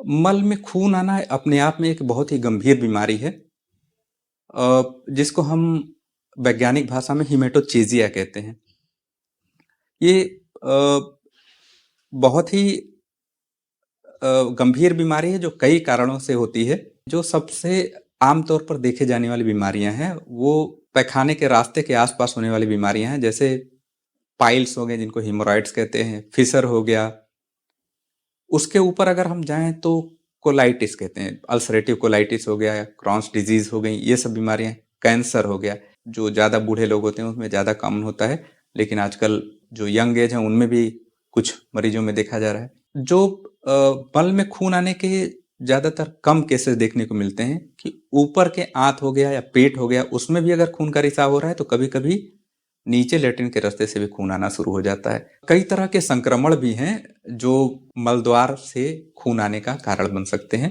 मल में खून आना अपने आप में एक बहुत ही गंभीर बीमारी है, जिसको हम वैज्ञानिक भाषा में हीमेटोचीजिया कहते हैं। ये बहुत ही गंभीर बीमारी है जो कई कारणों से होती है। जो सबसे आम तौर पर देखे जाने वाली बीमारियां हैं वो पैखाने के रास्ते के आसपास होने वाली बीमारियां हैं, जैसे पाइल्स हो गए जिनको हिमोरॉइड्स कहते हैं, फिशर हो गया। उसके ऊपर अगर हम जाएं तो कोलाइटिस कहते हैं, अल्सरेटिव कोलाइटिस हो गया, क्रॉन्स डिजीज हो गई, ये सब बीमारियां, कैंसर हो गया जो ज़्यादा बूढ़े लोग होते हैं उसमें ज़्यादा कॉमन होता है, लेकिन आजकल जो यंग एज है उनमें भी कुछ मरीजों में देखा जा रहा है। जो मल में खून आने के ज़्यादातर कम केसेस देखने को मिलते हैं कि ऊपर के आंत हो गया या पेट हो गया, उसमें भी अगर खून का रिसाव हो रहा है तो कभी कभी नीचे लेट्रिन के रास्ते से भी खून आना शुरू हो जाता है। कई तरह के संक्रमण भी हैं जो मलद्वार से खून आने का कारण बन सकते हैं,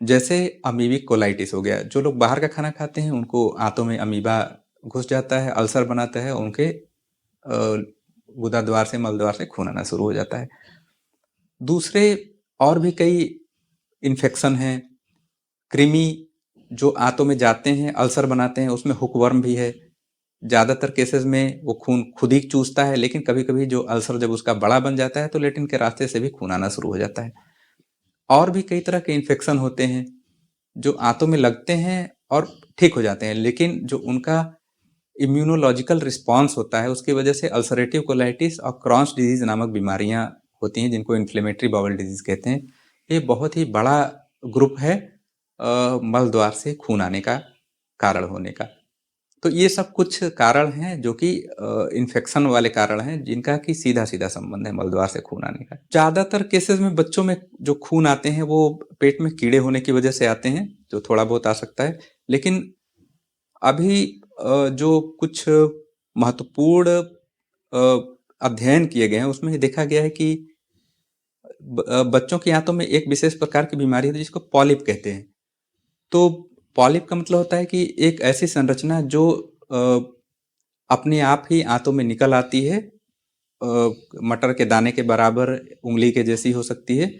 जैसे अमीबिक कोलाइटिस हो गया। जो लोग बाहर का खाना खाते हैं उनको आंतों में अमीबा घुस जाता है, अल्सर बनाता है, उनके गुदा द्वार से मलद्वार से खून आना शुरू हो जाता है। दूसरे और भी कई इन्फेक्शन हैं, कृमि जो आंतों में जाते हैं अल्सर बनाते हैं, उसमें हुकवर्म भी है। ज़्यादातर केसेस में वो खून खुद ही चूसता है, लेकिन कभी कभी जो अल्सर जब उसका बड़ा बन जाता है तो लेट्रिन के रास्ते से भी खून आना शुरू हो जाता है। और भी कई तरह के इन्फेक्शन होते हैं जो आंतों में लगते हैं और ठीक हो जाते हैं, लेकिन जो उनका इम्यूनोलॉजिकल रिस्पॉन्स होता है उसकी वजह से अल्सरेटिव कोलाइटिस और क्रॉन्स डिजीज नामक बीमारियां होती हैं, जिनको इन्फ्लेमेटरी बाउल डिजीज कहते हैं। ये बहुत ही बड़ा ग्रुप है मल द्वार से खून आने का कारण होने का। तो ये सब कुछ कारण हैं जो कि इन्फेक्शन वाले कारण हैं, जिनका कि सीधा सीधा संबंध है मलद्वार से खून आने का। ज्यादातर केसेस में बच्चों में जो खून आते हैं वो पेट में कीड़े होने की वजह से आते हैं, जो थोड़ा बहुत आ सकता है। लेकिन अभी जो कुछ महत्वपूर्ण अध्ययन किए गए हैं उसमें देखा गया है कि बच्चों की आंतों में एक विशेष प्रकार की बीमारी है जिसको पॉलिप कहते हैं। तो पॉलिप का मतलब होता है कि एक ऐसी संरचना जो अपने आप ही आंतों में निकल आती है, मटर के दाने के बराबर उंगली के जैसी हो सकती है,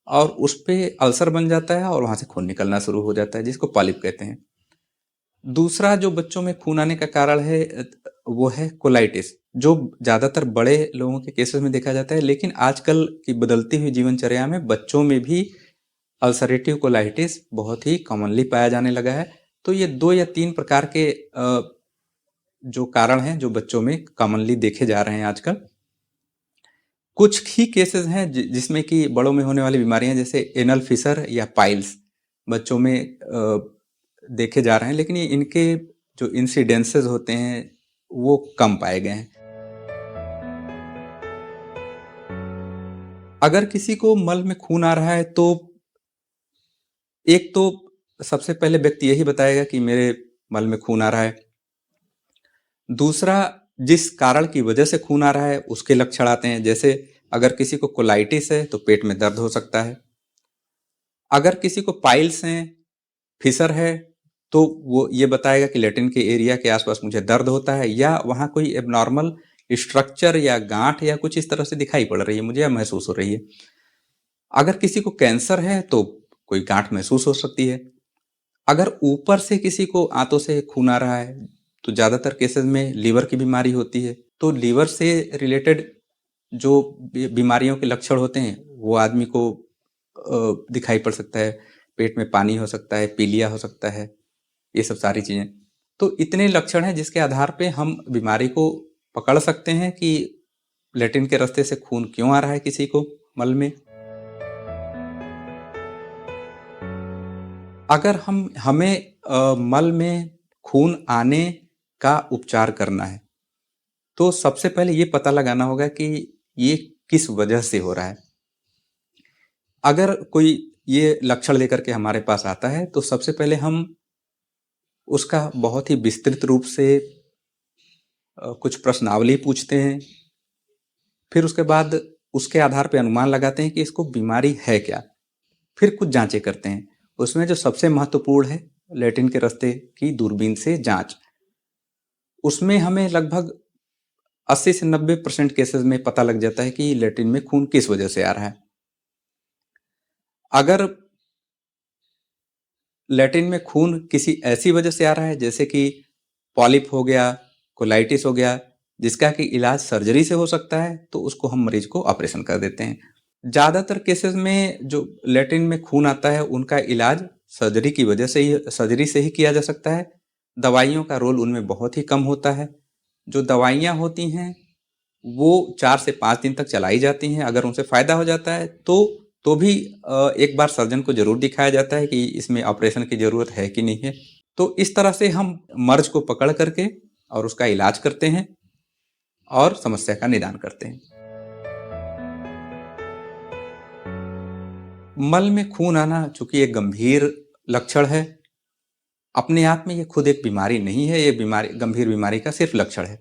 और उस पे अल्सर बन जाता है और वहां से खून निकलना शुरू हो जाता है, जिसको पॉलिप कहते हैं। दूसरा जो बच्चों में खून आने का कारण है वो है कोलाइटिस, जो ज्यादातर बड़े लोगों के केसेस में देखा जाता है, लेकिन आजकल की बदलती हुई जीवनचर्या में बच्चों में भी अल्सरेटिव कोलाइटिस बहुत ही कॉमनली पाया जाने लगा है। तो ये 2 या 3 प्रकार के जो कारण हैं जो बच्चों में कॉमनली देखे जा रहे हैं आजकल। कुछ ही केसेस हैं जिसमें कि बड़ों में होने वाली बीमारियां जैसे एनल फिशर या पाइल्स बच्चों में देखे जा रहे हैं, लेकिन इनके जो इंसिडेंसेस होते हैं वो कम पाए गए हैं। अगर किसी को मल में खून आ रहा है तो एक तो सबसे पहले व्यक्ति यही बताएगा कि मेरे मल में खून आ रहा है। दूसरा, जिस कारण की वजह से खून आ रहा है उसके लक्षण आते हैं, जैसे अगर किसी को कोलाइटिस है तो पेट में दर्द हो सकता है। अगर किसी को पाइल्स हैं, फिशर है, तो वो ये बताएगा कि लेट्रिन के एरिया के आसपास मुझे दर्द होता है, या वहां कोई एबनॉर्मल स्ट्रक्चर या गांठ या कुछ इस तरह से दिखाई पड़ रही है मुझे, या महसूस हो रही है। अगर किसी को कैंसर है तो कोई गांठ महसूस हो सकती है। अगर ऊपर से किसी को आंतों से खून आ रहा है तो ज्यादातर केसेस में लीवर की बीमारी होती है। तो लीवर से रिलेटेड जो बीमारियों के लक्षण होते हैं वो आदमी को दिखाई पड़ सकता है। पेट में पानी हो सकता है, पीलिया हो सकता है, ये सब सारी चीजें। तो इतने लक्षण हैं जिसके आधार पे हम बीमारी को पकड़ सकते हैं कि लेट्रिन के रास्ते से खून क्यों आ रहा है किसी को मल में। अगर हमें मल में खून आने का उपचार करना है तो सबसे पहले ये पता लगाना होगा कि ये किस वजह से हो रहा है। अगर कोई ये लक्षण लेकर के हमारे पास आता है तो सबसे पहले हम उसका बहुत ही विस्तृत रूप से कुछ प्रश्नावली पूछते हैं। फिर उसके बाद उसके आधार पर अनुमान लगाते हैं कि इसको बीमारी है क्या। फिर कुछ जांचें करते हैं, उसमें जो सबसे महत्वपूर्ण है लेट्रिन के रास्ते की दूरबीन से जांच। उसमें हमें लगभग 80 से 90% केसेस में पता लग जाता है कि लेट्रिन में खून किस वजह से आ रहा है। अगर लैट्रिन में खून किसी ऐसी वजह से आ रहा है जैसे कि पॉलिप हो गया, कोलाइटिस हो गया, जिसका कि इलाज सर्जरी से हो सकता है, तो उसको हम मरीज को ऑपरेशन कर देते हैं। ज़्यादातर केसेस में जो लैट्रिन में खून आता है उनका इलाज सर्जरी से ही किया जा सकता है। दवाइयों का रोल उनमें बहुत ही कम होता है। जो दवाइयाँ होती हैं वो 4 से 5 दिन तक चलाई जाती हैं। अगर उनसे फ़ायदा हो जाता है तो भी एक बार सर्जन को ज़रूर दिखाया जाता है कि इसमें ऑपरेशन की ज़रूरत है कि नहीं है। तो इस तरह से हम मर्ज़ को पकड़ करके और उसका इलाज करते हैं और समस्या का निदान करते हैं। मल में खून आना चूँकि एक गंभीर लक्षण है, अपने आप में ये खुद एक बीमारी नहीं है, ये गंभीर बीमारी का सिर्फ़ लक्षण है।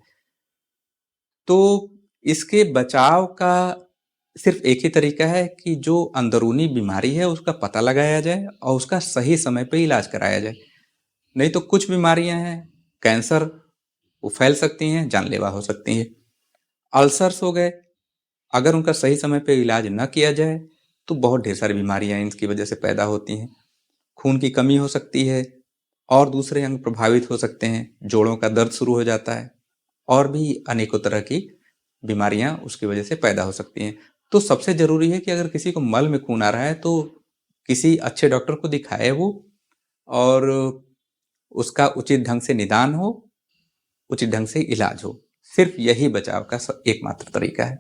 तो इसके बचाव का सिर्फ एक ही तरीका है कि जो अंदरूनी बीमारी है उसका पता लगाया जाए और उसका सही समय पे इलाज कराया जाए। नहीं तो कुछ बीमारियां हैं, कैंसर, वो फैल सकती हैं, जानलेवा हो सकती हैं। अल्सर्स हो गए, अगर उनका सही समय पे इलाज न किया जाए तो बहुत ढेर सारी बीमारियां इनकी वजह से पैदा होती हैं। खून की कमी हो सकती है और दूसरे अंग प्रभावित हो सकते हैं, जोड़ों का दर्द शुरू हो जाता है और भी अनेकों तरह की बीमारियां उसकी वजह से पैदा हो सकती हैं। तो सबसे ज़रूरी है कि अगर किसी को मल में खून आ रहा है तो किसी अच्छे डॉक्टर को दिखाए वो और उसका उचित ढंग से निदान हो, उचित ढंग से इलाज हो। सिर्फ यही बचाव का एकमात्र तरीका है।